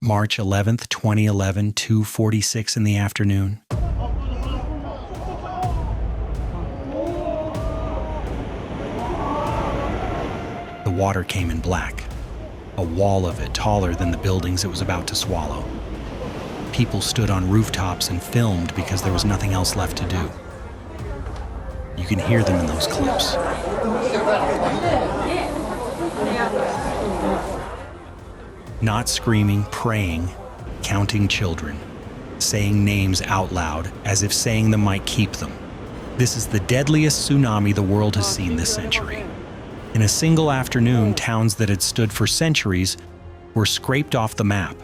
March 11th, 2011, 2:46 in the afternoon. The water came in black, a wall of it taller than the buildings it was about to swallow. People stood on rooftops and filmed because there was nothing else left to do. You can hear them in those clips. Not screaming, praying, counting children, saying names out loud as if saying them might keep them. This is the deadliest tsunami the world has seen this century. In a single afternoon, towns that had stood for centuries were scraped off the map.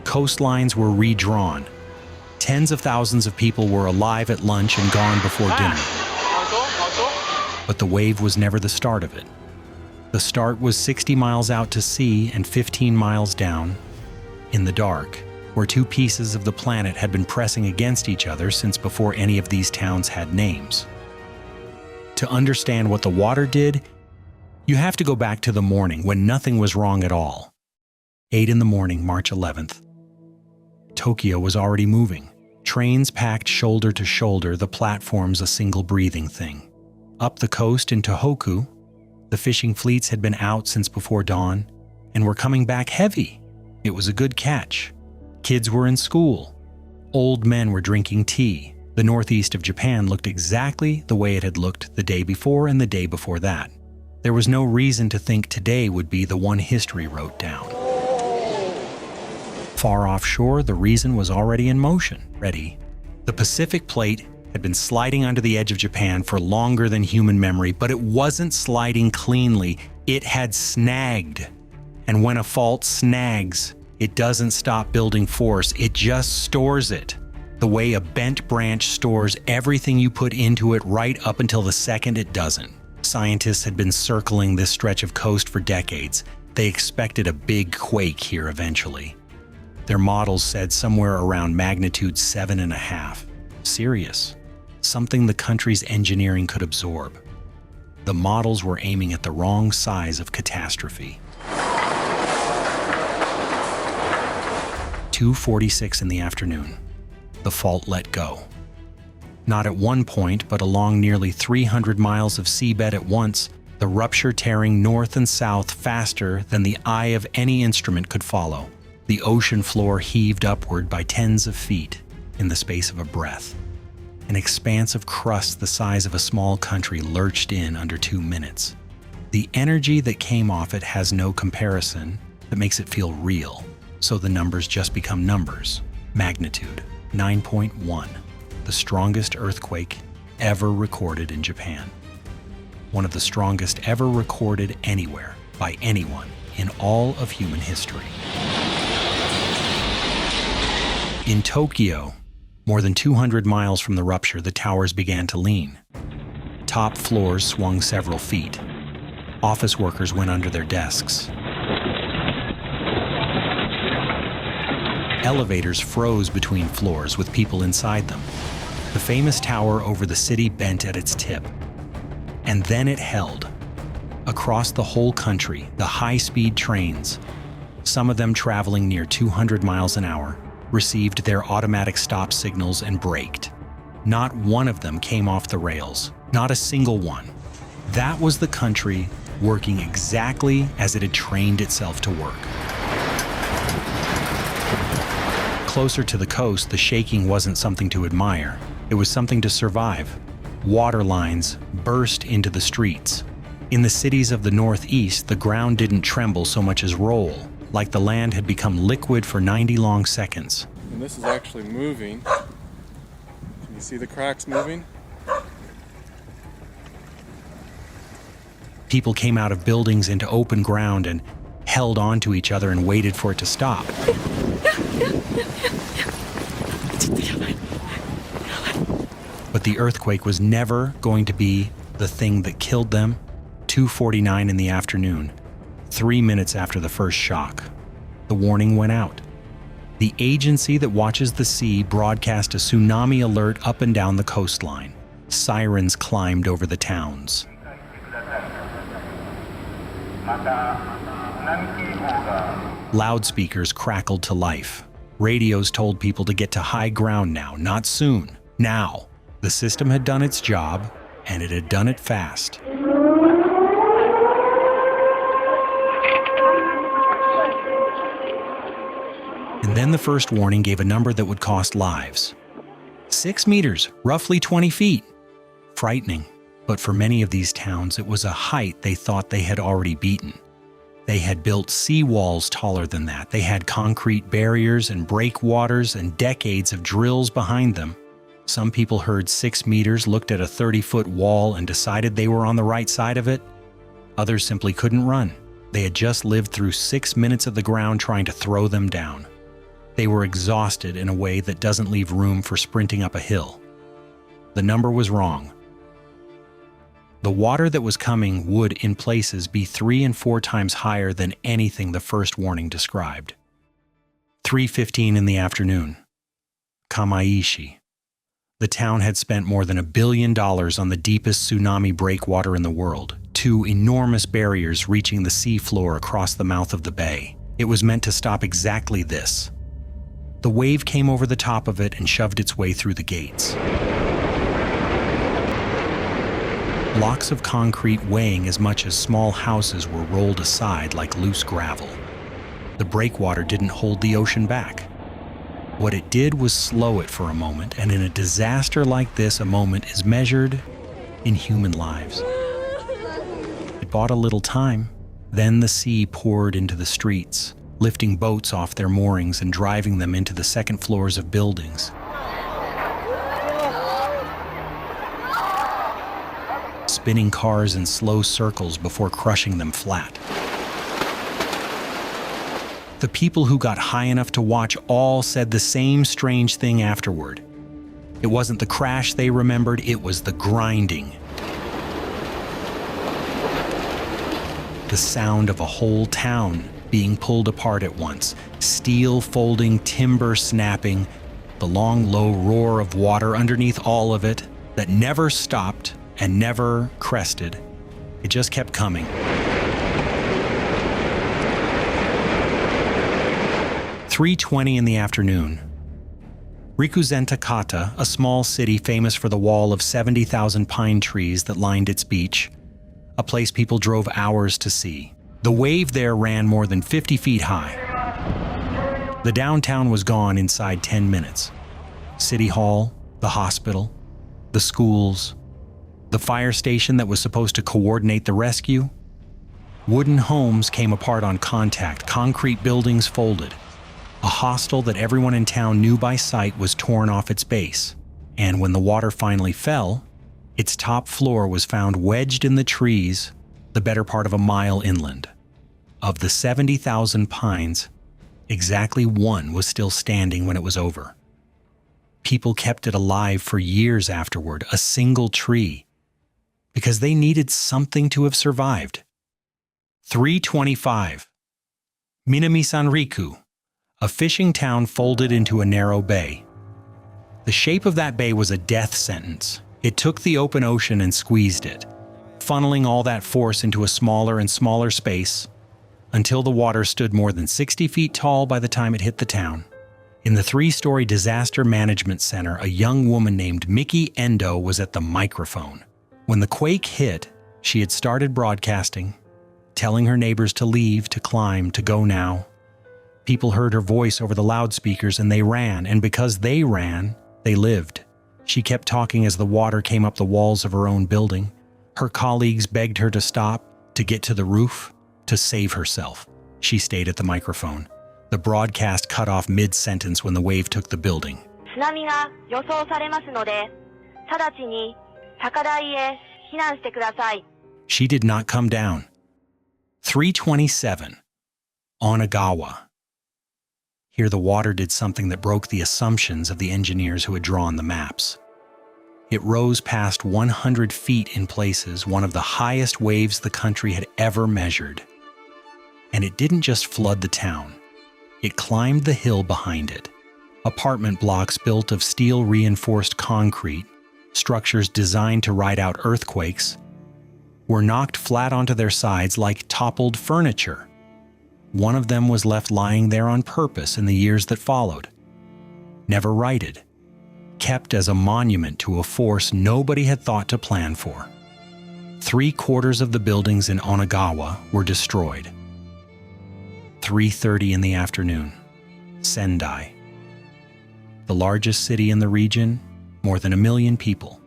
Coastlines were redrawn. Tens of thousands of people were alive at lunch and gone before dinner. But the wave was never the start of it. The start was 60 miles out to sea and 15 miles down, in the dark, where two pieces of the planet had been pressing against each other since before any of these towns had names. To understand what the water did, you have to go back to the morning when nothing was wrong at all. 8 in the morning, March 11th. Tokyo was already moving. Trains packed shoulder to shoulder, the platforms a single breathing thing. Up the coast in Tōhoku, the fishing fleets had been out since before dawn and were coming back heavy. It was a good catch. Kids were in school. Old men were drinking tea. The northeast of Japan looked exactly the way it had looked the day before and the day before that. There was no reason to think today would be the one history wrote down. Far offshore, the reason was already in motion, ready. The Pacific Plate had been sliding under the edge of Japan for longer than human memory, but it wasn't sliding cleanly. It had snagged. And when a fault snags, it doesn't stop building force, it just stores it. The way a bent branch stores everything you put into it right up until the second it doesn't. Scientists had been circling this stretch of coast for decades. They expected a big quake here eventually. Their models said somewhere around magnitude 7.5. Serious. Something the country's engineering could absorb. The models were aiming at the wrong size of catastrophe. 2:46 in the afternoon. The fault let go. Not at one point, but along nearly 300 miles of seabed at once, the rupture tearing north and south faster than the eye of any instrument could follow. The ocean floor heaved upward by tens of feet in the space of a breath. An expanse of crust the size of a small country lurched in under 2 minutes. The energy that came off it has no comparison that makes it feel real, so the numbers just become numbers. Magnitude 9.1, the strongest earthquake ever recorded in Japan. One of the strongest ever recorded anywhere by anyone in all of human history. In Tokyo, more than 200 miles from the rupture, the towers began to lean. Top floors swung several feet. Office workers went under their desks. Elevators froze between floors with people inside them. The famous tower over the city bent at its tip. And then it held. Across the whole country, the high-speed trains, some of them traveling near 200 miles an hour, received their automatic stop signals and braked. Not one of them came off the rails, not a single one. That was the country working exactly as it had trained itself to work. Closer to the coast, the shaking wasn't something to admire. It was something to survive. Water lines burst into the streets. In the cities of the northeast, the ground didn't tremble so much as roll, like the land had become liquid for 90 long seconds. And this is actually moving. Can you see the cracks moving? People came out of buildings into open ground and held on to each other and waited for it to stop. But the earthquake was never going to be the thing that killed them. 2:49 in the afternoon, 3 minutes after the first shock, the warning went out. The agency that watches the sea broadcast a tsunami alert up and down the coastline. Sirens climbed over the towns. Loudspeakers crackled to life. Radios told people to get to high ground now, not soon. Now. The system had done its job, and it had done it fast. And then the first warning gave a number that would cost lives. 6 meters, roughly 20 feet. Frightening, but for many of these towns, it was a height they thought they had already beaten. They had built seawalls taller than that. They had concrete barriers and breakwaters and decades of drills behind them. Some people heard 6 meters, looked at a 30-foot wall, and decided they were on the right side of it. Others simply couldn't run. They had just lived through 6 minutes of the ground trying to throw them down. They were exhausted in a way that doesn't leave room for sprinting up a hill. The number was wrong. The water that was coming would, in places, be 3 and 4 times higher than anything the first warning described. 3:15 in the afternoon. Kamaishi. The town had spent more than $1 billion on the deepest tsunami breakwater in the world, 2 enormous barriers reaching the sea floor across the mouth of the bay. It was meant to stop exactly this. The wave came over the top of it and shoved its way through the gates. Blocks of concrete weighing as much as small houses were rolled aside like loose gravel. The breakwater didn't hold the ocean back. What it did was slow it for a moment, and in a disaster like this, a moment is measured in human lives. It bought a little time. Then the sea poured into the streets, lifting boats off their moorings and driving them into the second floors of buildings. Spinning cars in slow circles before crushing them flat. The people who got high enough to watch all said the same strange thing afterward. It wasn't the crash they remembered, it was the grinding. The sound of a whole town being pulled apart at once, steel folding, timber snapping, the long, low roar of water underneath all of it that never stopped and never crested. It just kept coming. "3:20 in the afternoon. Rikuzentakata, a small city famous for the wall of 70,000 pine trees that lined its beach, a place people drove hours to see. The wave there ran more than 50 feet high. The downtown was gone inside 10 minutes. City Hall, the hospital, the schools, the fire station that was supposed to coordinate the rescue. Wooden homes came apart on contact, concrete buildings folded. A hostel that everyone in town knew by sight was torn off its base, and when the water finally fell, its top floor was found wedged in the trees the better part of a mile inland. Of the 70,000 pines, exactly 1 was still standing when it was over. People kept it alive for years afterward, a single tree, because they needed something to have survived. 3:25. Minami Sanriku, a fishing town folded into a narrow bay. The shape of that bay was a death sentence. It took the open ocean and squeezed it, funneling all that force into a smaller and smaller space until the water stood more than 60 feet tall by the time it hit the town. In the 3-story disaster management center, a young woman named Miki Endo was at the microphone. When the quake hit, she had started broadcasting, telling her neighbors to leave, to climb, to go now. People heard her voice over the loudspeakers and they ran, and because they ran, they lived. She kept talking as the water came up the walls of her own building. Her colleagues begged her to stop, to get to the roof, to save herself. She stayed at the microphone. The broadcast cut off mid-sentence when the wave took the building. 津波が予想されますので、直ちに高台へ避難してください. She did not come down. 3:27. Onagawa. Here the water did something that broke the assumptions of the engineers who had drawn the maps. It rose past 100 feet in places, one of the highest waves the country had ever measured. And it didn't just flood the town. It climbed the hill behind it. Apartment blocks built of steel-reinforced concrete, structures designed to ride out earthquakes, were knocked flat onto their sides like toppled furniture. One of them was left lying there on purpose in the years that followed. Never righted. Kept as a monument to a force nobody had thought to plan for. 3/4 of the buildings in Onagawa were destroyed. 3:30 in the afternoon, Sendai. The largest city in the region, more than 1 million people.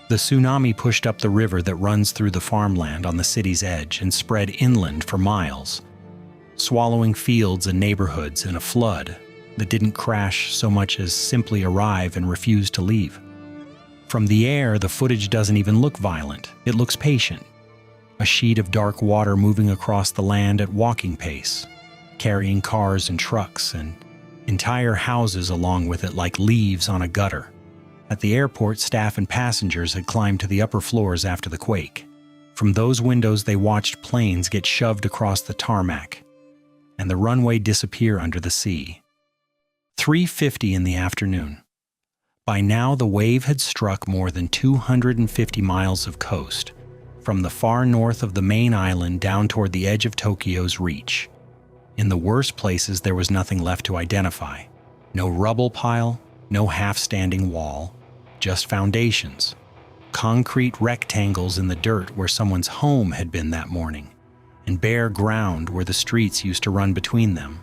The tsunami pushed up the river that runs through the farmland on the city's edge and spread inland for miles, swallowing fields and neighborhoods in a flood that didn't crash so much as simply arrive and refuse to leave. From the air, the footage doesn't even look violent. It looks patient. A sheet of dark water moving across the land at walking pace, carrying cars and trucks and entire houses along with it like leaves on a gutter. At the airport, staff and passengers had climbed to the upper floors after the quake. From those windows, they watched planes get shoved across the tarmac and the runway disappear under the sea. 3:50 in the afternoon. By now, the wave had struck more than 250 miles of coast, from the far north of the main island down toward the edge of Tokyo's reach. In the worst places, there was nothing left to identify. No rubble pile, no half-standing wall, just foundations. Concrete rectangles in the dirt where someone's home had been that morning, and bare ground where the streets used to run between them.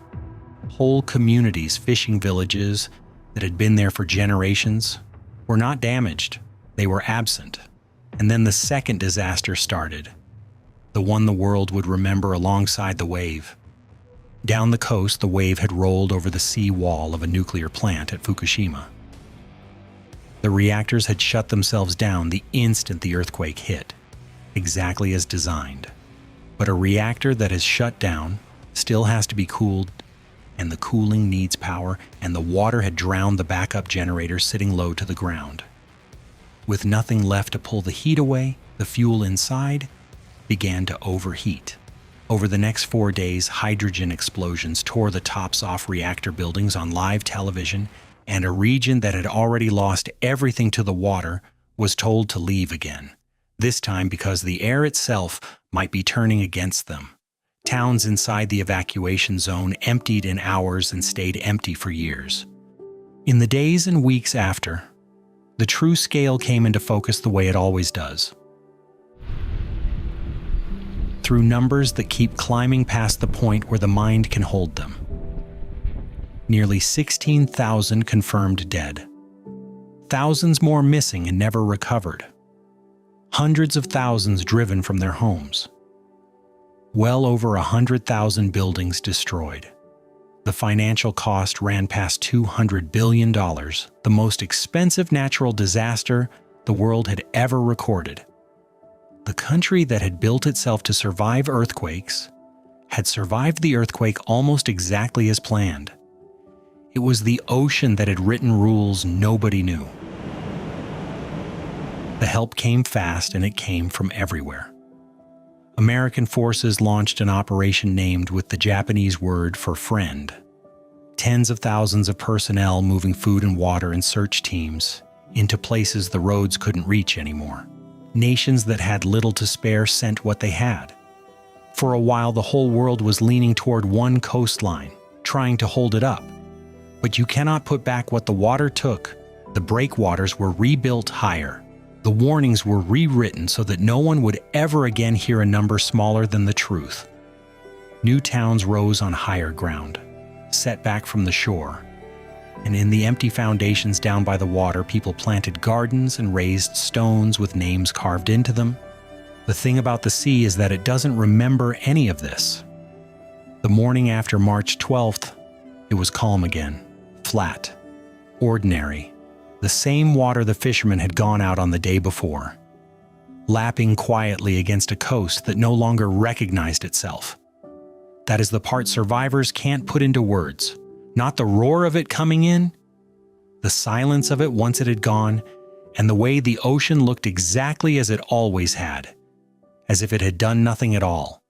Whole communities, fishing villages that had been there for generations, were not damaged. They were absent. And then the second disaster started, the one the world would remember alongside the wave. Down the coast, the wave had rolled over the sea wall of a nuclear plant at Fukushima. The reactors had shut themselves down the instant the earthquake hit, exactly as designed. But a reactor that is shut down still has to be cooled, and the cooling needs power, and the water had drowned the backup generator sitting low to the ground. With nothing left to pull the heat away, the fuel inside began to overheat. Over the next 4 days, hydrogen explosions tore the tops off reactor buildings on live television, and a region that had already lost everything to the water was told to leave again, this time because the air itself might be turning against them. Towns inside the evacuation zone emptied in hours and stayed empty for years. In the days and weeks after, the true scale came into focus the way it always does. Through numbers that keep climbing past the point where the mind can hold them. Nearly 16,000 confirmed dead. Thousands more missing and never recovered. Hundreds of thousands driven from their homes. Well over 100,000 buildings destroyed. The financial cost ran past $200 billion, the most expensive natural disaster the world had ever recorded. The country that had built itself to survive earthquakes had survived the earthquake almost exactly as planned. It was the ocean that had written rules nobody knew. The help came fast, and it came from everywhere. American forces launched an operation named with the Japanese word for friend. Tens of thousands of personnel moving food and water and search teams into places the roads couldn't reach anymore. Nations that had little to spare sent what they had. For a while, the whole world was leaning toward one coastline, trying to hold it up. But you cannot put back what the water took. The breakwaters were rebuilt higher. The warnings were rewritten so that no one would ever again hear a number smaller than the truth. New towns rose on higher ground, set back from the shore. And in the empty foundations down by the water, people planted gardens and raised stones with names carved into them. The thing about the sea is that it doesn't remember any of this. The morning after March 12th, it was calm again, flat, ordinary, the same water the fishermen had gone out on the day before, lapping quietly against a coast that no longer recognized itself. That is the part survivors can't put into words. Not the roar of it coming in, the silence of it once it had gone, and the way the ocean looked exactly as it always had, as if it had done nothing at all.